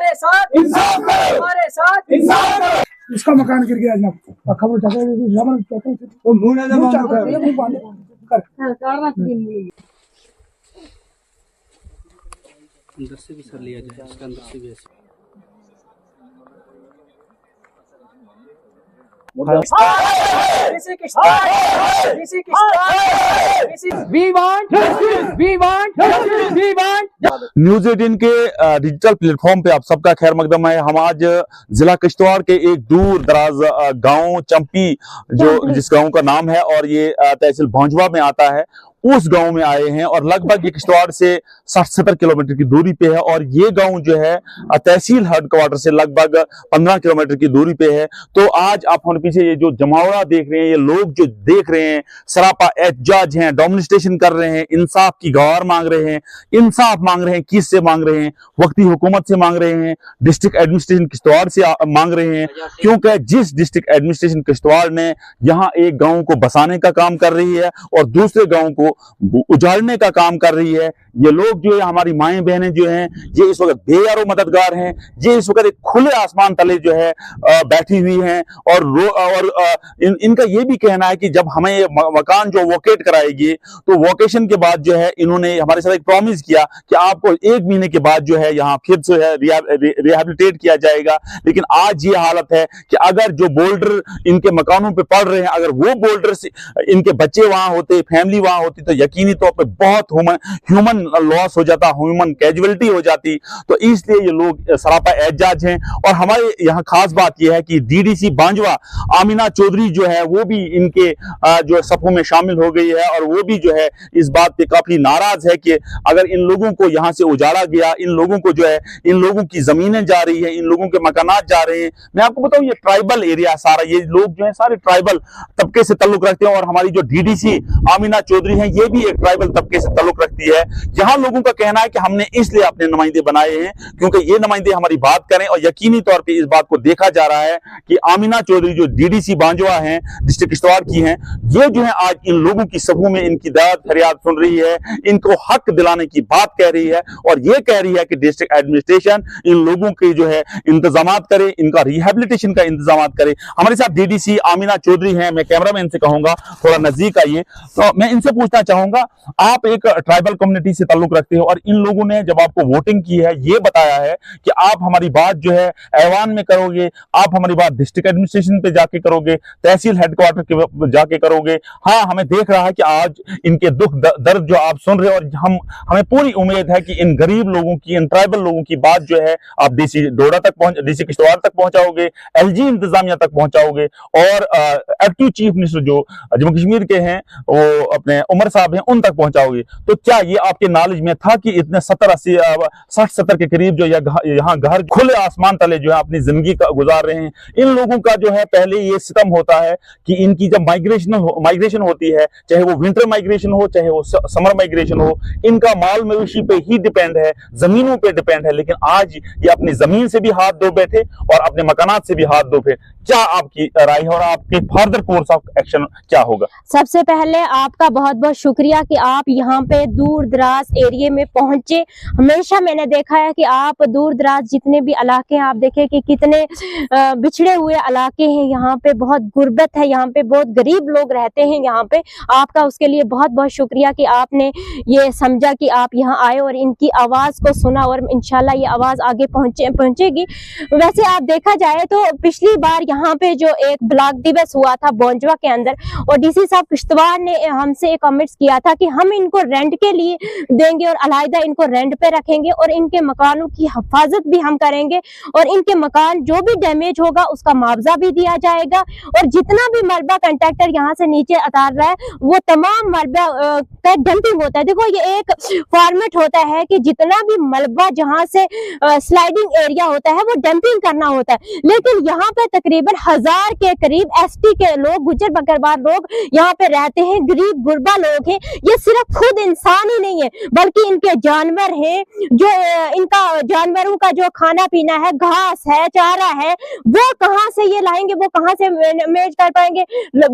हमारे साथ इंसाफ करो, हमारे साथ इंसाफ करो। इसका मकान गिर गया ना खबर चाहते वो मुंह ना अंदर से भी सर लिया जाए, इसके अंदर से भी ऐसे। न्यूज़ 18 के डिजिटल प्लेटफॉर्म पे आप सबका खैर मकदम है। हम आज जिला किश्तवाड़ के एक दूर दराज गांव चंपी जिस गांव का नाम है और ये तहसील भौंजवा में आता है, उस गांव में आए हैं और लगभग ये किश्तवाड़ से 60-70 किलोमीटर की दूरी पे है और ये गांव जो है तहसील हेडक्वार्टर से लगभग 15 किलोमीटर की दूरी पे है। तो आज आप हमारे पीछे ये जो जमावड़ा देख रहे हैं, ये लोग जो देख रहे हैं सरापा एहतजाज हैं, डोमिनिस्ट्रेशन कर रहे हैं, इंसाफ की गुहार मांग रहे हैं। इंसाफ मांग रहे हैं, किससे मांग रहे हैं? वक्ती हुकूमत से मांग रहे हैं, डिस्ट्रिक्ट एडमिनिस्ट्रेशन किश्तवाड़ से मांग रहे हैं, क्योंकि जिस डिस्ट्रिक्ट एडमिनिस्ट्रेशन किश्तवाड़ ने यहाँ एक गांव को बसाने का काम कर रही है और दूसरे गांव को उजाड़ने का काम कर रही है, ये लोग जो है हमारी माएं बहनें जो हैं ये इस वक्त बेयारो मददगार हैं। ये इस वक्त एक खुले आसमान तले जो है बैठी हुई हैं और इनका ये भी कहना है कि जब हमें ये मकान जो वोकेट कराएगी तो वोकेशन के बाद जो है इन्होंने हमारे साथ एक प्रॉमिस किया कि आपको 1 महीने के बाद जो है यहाँ फिर से है रिहैबिलिटेट किया जाएगा। लेकिन आज ये हालत है कि अगर जो बोल्डर इनके मकानों पे पड़ रहे हैं, अगर वो बोल्डर से इनके बच्चे वहां होते, फैमिली वहां होती, तो यकीनी तौर पे बहुत ह्यूमन लॉस हो जाता, ह्यूमन कैजुअलिटी हो जाती। तो इसलिए ये लोग सरापा एहतजाज हैं। और हमारे यहाँ खास बात यह है कि डीडीसी बांजवा आमिना चौधरी जो है वो भी इनके जो सफों में शामिल हो गई है और वो भी जो है इस बात पे काफी नाराज है कि अगर इन लोगों को यहाँ से उजाड़ा गया, इन लोगों को जो है इन लोगों की जमीनें जा रही है, इन लोगों के मकानात जा रहे हैं। मैं आपको बताऊं ये ट्राइबल एरिया सारा, ये लोग जो है सारे ट्राइबल तबके से ताल्लुक रखते हैं और हमारी जो डीडीसी आमिना चौधरी है ये भी एक ट्राइबल तबके से ताल्लुक रखती है। यहाँ लोगों का कहना है कि हमने इसलिए अपने नुमाइंदे बनाए हैं क्योंकि ये नुमाइंदे हमारी बात करें और यकीनी तौर पे इस बात को देखा जा रहा है कि आमिना चौधरी जो डीडीसी बांजवा हैं, डिस्ट्रिक्ट किश्तवाड़ की हैं, ये जो है आज इन लोगों की सभों में इनकी दर्द फरियाद सुन रही है, इनको हक दिलाने की बात कह रही है और ये कह रही है कि डिस्ट्रिक्ट एडमिनिस्ट्रेशन इन लोगों के जो है इंतजाम करे, इनका रिहेबिलिटेशन का इंतजाम करे। हमारे साथ डीडीसी आमिना चौधरी हैं। मैं कैमरामैन से कहूंगा थोड़ा नजदीक आइए, तो मैं इनसे पूछना चाहूंगा, आप एक ट्राइबल कम्युनिटी से ताल्लुक रखते हो और इन लोगों ने जब आपको वोटिंग की है ये बताया है कि आप हमारी बात जो है ऐवान में करोगे, आप हमारी बात डिस्ट्रिक्ट एडमिनिस्ट्रेशन पे जाके करोगे, तहसील हेडक्वार्टर के जाके करोगे। हाँ, हमें देख रहा है कि आज इनके दुख दर्द जो आप सुन रहे हो और हमें पूरी उम्मीद है कि इन गरीब लोगों की, इन ट्राइबल लोगों की बात जो है आप डीसी डोडा तक डीसी किश्तवाड़ तक पहुंचाओगे, एलजी इंतजामिया तक पहुंचाओगे और एक्टिव चीफ मिनिस्टर जो जम्मू कश्मीर के हैं वो अपने उमर साहब हैं उन तक पहुंचाओगे। तो क्या ये आपके नॉलेज में था कि इतने 60-70 के करीब जो यहाँ घर खुले आसमान तले जो है अपनी जिंदगी गुजार रहे हैं? इन लोगों का जो है पहले ये सितम होता है कि इनकी जब माइग्रेशन होती है, चाहे वो विंटर माइग्रेशन हो चाहे वो समर माइग्रेशन हो, इनका माल मवेशी पे ही डिपेंड है, जमीनों पे डिपेंड है। लेकिन आज ये अपनी जमीन से भी हाथ धो बैठे और अपने मकानात से भी हाथ धो बैठे। क्या आपकी राय है और आपके फर्दर कोर्स ऑफ एक्शन क्या होगा? सबसे पहले आपका बहुत बहुत शुक्रिया कि आप यहाँ पे दूर दराज एरिया में पहुंचे। हमेशा मैंने देखा है कि आप दूर दराज जितने भी इलाके हैं, आप देखें कि कितने बिछड़े हुए इलाके हैं, यहाँ पे बहुत गुर्बत है, यहाँ पे बहुत गरीब लोग रहते हैं यहाँ पे। आपका उसके लिए बहुत बहुत शुक्रिया कि आपने ये समझा कि आप यहाँ आए और इनकी आवाज को सुना और इंशाल्लाह ये आवाज आगे पहुंचेगी। वैसे आप देखा जाए तो पिछली बार यहाँ पे जो एक ब्लॉक दिवस हुआ था भौंजवा के अंदर और डीसी साहब किश्तवाड़ ने हमसे एक कमेंट्स किया था कि हम इनको रेंट के लिए देंगे और अलहदा इनको रेंट पे रखेंगे और इनके मकानों की हिफाजत भी हम करेंगे और इनके मकान जो भी डैमेज होगा उसका मुआवजा भी दिया जाएगा और जितना भी मलबा कंट्रैक्टर यहाँ से नीचे उतार रहा है वो तमाम मलबा का डंपिंग होता है। देखो ये एक फॉर्मेट होता है कि जितना भी मलबा जहाँ से स्लाइडिंग एरिया होता है वो डंपिंग करना होता है, लेकिन यहाँ पे तकरीबन 1000 के करीब एसटी के लोग, गुजर बकरवाल लोग यहाँ पे रहते हैं, गरीब गुरबा लोग हैं। ये सिर्फ खुद इंसान ही नहीं है, बल्कि इनके जानवर हैं, जो इनका जानवरों का जो खाना पीना है, घास है, चारा है, वो कहाँ से ये लाएंगे, वो कहाँ से मैनेज कर पाएंगे।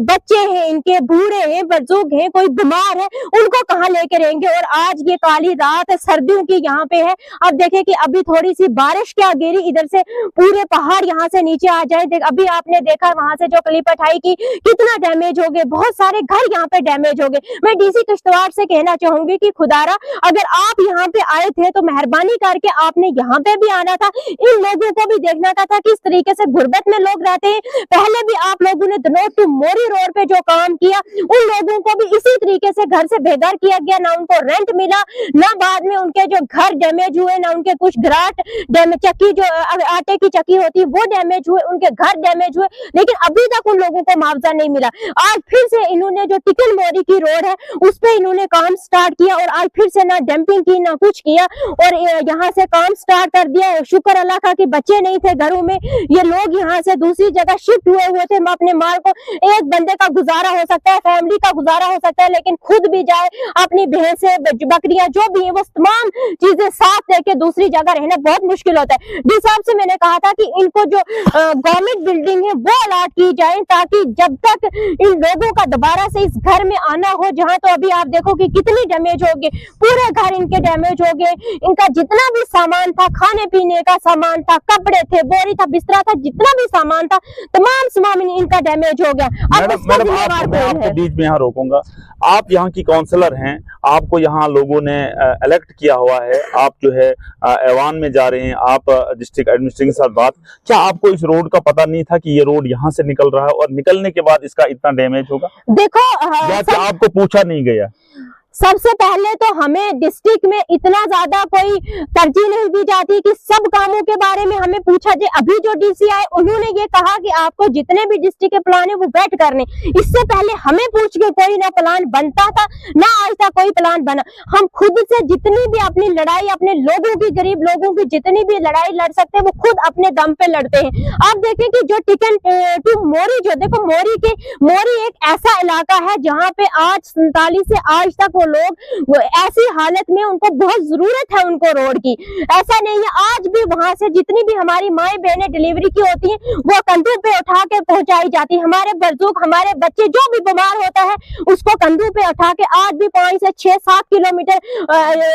बच्चे हैं इनके, बूढ़े हैं, बुजुर्ग हैं, कोई बीमार है, उनको कहाँ लेके रहेंगे। और आज ये काली रात सर्दियों की यहाँ पे है। अब देखे कि अभी थोड़ी सी बारिश क्या गिरी, इधर से पूरे पहाड़ यहाँ से नीचे आ जाए। अभी आपने देखा वहां से जो क्लिप उठाई कि कितना डैमेज हो गए, बहुत सारे घर यहाँ पे डैमेज हो गए। मैं डीसी किश्तवाड़ से कहना चाहूंगी कि खुदारा अगर आप यहाँ पे आए थे तो मेहरबानी करके आपने यहाँ पे भी आना था, इन लोगों को भी देखना था किस तरीके से गुर्बत में लोग रहते हैं। पहले भी आप लोगों ने धनोट टू मोरी रोड पे जो काम किया, उन लोगों को भी इसी तरीके से घर से बेदर किया गया, ना उनको रेंट मिला, ना बाद में उनके जो घर डैमेज हुए, ना उनके कुछ घराट डैमेज, चक्की जो आटे की चक्की होती है वो डैमेज हुए, उनके घर डैमेज हुए, लेकिन अभी तक उन लोगों को मुआवजा नहीं मिला। आज फिर से इन्होंने जो टिकल मोरी की रोड है उस पे इन्होंने काम स्टार्ट किया और आज फिर से ना डंपिंग की ना कुछ किया और यहाँ से काम स्टार्ट कर दिया। शुक्र अल्लाह का कि बच्चे नहीं थे घरों में, ये लोग यहाँ से दूसरी जगह शिफ्ट हुए थे। अपने माल को, एक बंदे का गुजारा हो सकता है, फैमिली का गुजारा हो सकता है, लेकिन खुद भी जाए, अपनी भैंसे बकरियां जो भी है वो तमाम चीजें साथ लेके दूसरी जगह रहना बहुत मुश्किल होता है। जिस हिसाब से मैंने कहा था कि इनको जो गवर्नमेंट बिल्डिंग है वो अलॉट की जाए, ताकि जब तक इन लोगों का दोबारा से इस घर में आना हो, जहां तो अभी आप देखो कि कितनी डैमेज हो गए, पूरे घर इनके डैमेज हो गए, इनका जितना भी सामान था, खाने पीने का सामान था, कपड़े थे, बोरी था, बिस्तरा था, जितना भी सामान था, तमाम सामान इनका डैमेज हो गया। मैडम मैं आपको बीच में यहाँ रोकूंगा। आप यहाँ की काउंसलर हैं, आपको यहाँ लोगों ने इलेक्ट किया हुआ है, आप जो है ऐवान में जा रहे हैं, आप डिस्ट्रिक्ट एडमिनिस्ट्रेशन के साथ बात, क्या आपको इस रोड का पता नहीं था कि ये रोड यहाँ से निकल रहा है और निकलने के बाद इसका इतना डैमेज होगा? देखो या क्या आपको पूछा नहीं गया? सबसे पहले तो हमें डिस्ट्रिक्ट में इतना ज्यादा कोई तरजीह नहीं दी जाती कि सब कामों के बारे में हमें पूछा जाए। अभी जो डीसी आए उन्होंने ये कहा कि आपको जितने भी डिस्ट्रिक्ट के प्लान है वो वेट करने, इससे पहले हमें पूछ के कोई ना प्लान बनता था ना आज तक कोई प्लान बना। हम खुद से जितनी भी अपनी लड़ाई, अपने लोगों की, गरीब लोगों की जितनी भी लड़ाई लड़ सकते हैं वो खुद अपने दम पे लड़ते हैं। आप देखें कि जो टिकन टू मोरी, जो देखो मोरी एक ऐसा इलाका है जहाँ पे आज 47 से आज तक लोग ऐसी हालत में, उनको बहुत जरूरत है उनको रोड की। ऐसा नहीं है, आज भी वहां से जितनी भी हमारी माए बहनें डिलीवरी की होती हैं वो कंधों पे उठा के पहुंचाई जाती है। हमारे बुजुर्ग, हमारे बच्चे जो भी बीमार होता है उसको कंधों पे उठा के आज भी 5 से 6-7 किलोमीटर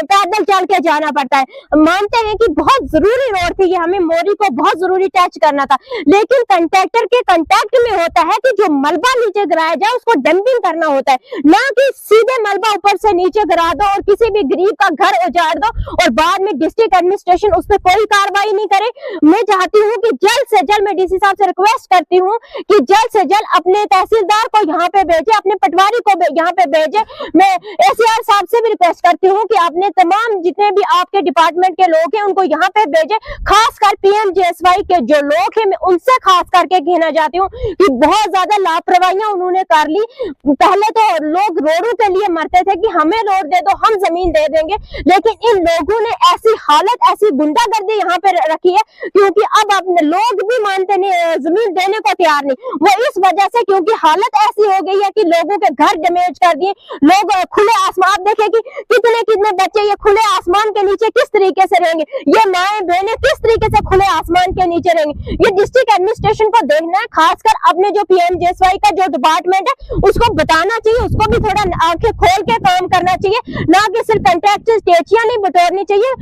पैदल चल के जाना पड़ता है। मानते हैं कि बहुत जरूरी रोड थी, ये हमें मोरी को बहुत जरूरी टच करना था, लेकिन कंट्रैक्टर के कंटेक्ट में होता है कि जो मलबा नीचे गिराया जाए उसको डंपिंग करना होता है, ना कि सीधे मलबा ऊपर से नीचे गिरा दो और किसी भी गरीब का घर उजाड़ दो और बाद में डिस्ट्रिक्ट एडमिनिस्ट्रेशन उस पर कोई कार्रवाई नहीं करे। मैं चाहती हूँ कि जल्द से जल्द, मैं डीसी साहब से रिक्वेस्ट करती हूँ कि जल्द से जल्द अपने तहसीलदार को यहाँ पे भेजे, अपने पटवारी को यहाँ पे भेजे। मैं एसीआर साहब से भी रिक्वेस्ट करती हूँ कि आपने तमाम जितने भी आपके डिपार्टमेंट के लोग हैं उनको यहाँ पे भेजे, खासकर PMJSY के जो लोग हैं मैं उनसे खास करके कहना चाहती हूँ कि बहुत ज्यादा लापरवाहियां उन्होंने कर ली। पहले तो लोग रोडों के लिए मरते थे कि हमें रोड दे दो, हम जमीन दे देंगे, लेकिन इन लोगों ने ऐसी हालत, ऐसी गुंडागर्दी यहाँ पे रखी है क्योंकि अब अपने लोग भी मानते नहीं, जमीन देने को तैयार नहीं। वो इस वजह से क्योंकि हालत ऐसी हो गई है कि लोगों के घर डैमेज कर दिए, लोग खुले आसमान, आप देखें कि कितने बच्चे ये खुले आसमान के नीचे किस तरीके से रहेंगे, ये माएं बहनें किस तरीके से खुले आसमान के नीचे रहेंगे। ये डिस्ट्रिक्ट एडमिनिस्ट्रेशन को देखना है, खासकर अपने जो PMJSY का जो डिपार्टमेंट है उसको बताना चाहिए, उसको भी थोड़ा आंखें खोल के काम करना चाहिए, ना कि सिर्फ कंट्रैक्टर स्टेचियां नहीं बटोरनी चाहिए,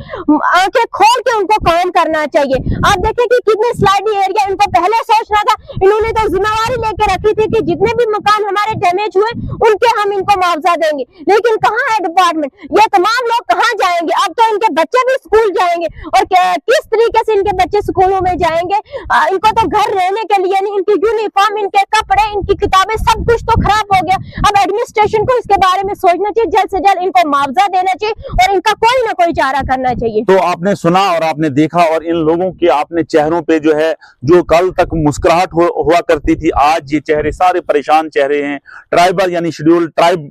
आंखें खोल के उनको काम करना चाहिए। आप देखें कि कितने स्लाइडी एरिया, इनको पहले सोचना था, इन्होंने तो जिम्मेवारी लेके रखी थी कि जितने भी मकान हमारे डैमेज हुए उनके हम इनको मुआवजा देंगे, लेकिन कहाँ है डिपार्टमेंट? ये तमाम लोग कहाँ जाएंगे? अब तो इनके बच्चे भी स्कूल जाएंगे और किस तरीके से इनके बच्चे स्कूलों में जाएंगे? इनको तो घर रहने के लिए नहीं, इनकी यूनिफॉर्म, इनके कपड़े, इनकी किताबें, सब कुछ तो खराब हो गया। अब एडमिनिस्ट्रेशन को इसके बारे में सोचना चाहिए, जल्द से जल्द इनको मुआवजा देना चाहिए और इनका कोई ना कोई चारा करना चाहिए। तो आपने सुना और आपने देखा, और इन लोगों के आपने चेहरों पे जो है, जो कल तक मुस्कुराहट हुआ करती थी, आज ये चेहरे सारे परेशान चेहरे हैं। ट्राइबल यानी शेड्यूल ट्राइब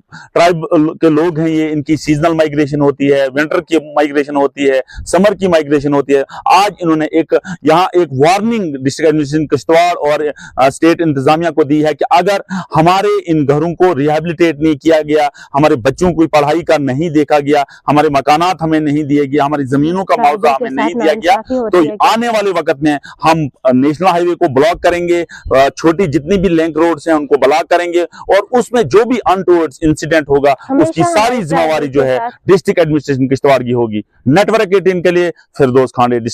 के लोग हैं ये, इनकी सीजनल माइग्रेशन होती है, विंटर की माइग्रेशन होती है, समर की माइग्रेशन होती है। आज इन्होंने यहाँ एक वार्निंग डिस्ट्रिक्ट एडमिनिस्ट्रेशन किश्तवाड़ और स्टेट इंतजामिया को दी है कि अगर हमारे इन घरों को रिहेबिलिटेट नहीं किया गया, हमारे बच्चों बच्चों को पढ़ाई का नहीं देखा गया, हमारे मकानात हमें नहीं दिए गए, हमारी जमीनों का मुआवजा हमें नहीं दिया गया, तो आने वाले वक्त में हम नेशनल हाईवे को ब्लॉक करेंगे, छोटी जितनी भी लिंक रोड्स हैं उनको ब्लॉक करेंगे, और उसमें जो भी अनटोवर्ड्स इंसिडेंट होगा उसकी सारी जिम्मेवारी जो है डिस्ट्रिक्ट एडमिनिस्ट्रेशन किश्तवाड़ की होगी। नेटवर्क 18 के लिए फिरदौस खांडे, डिस्ट्रिक्ट।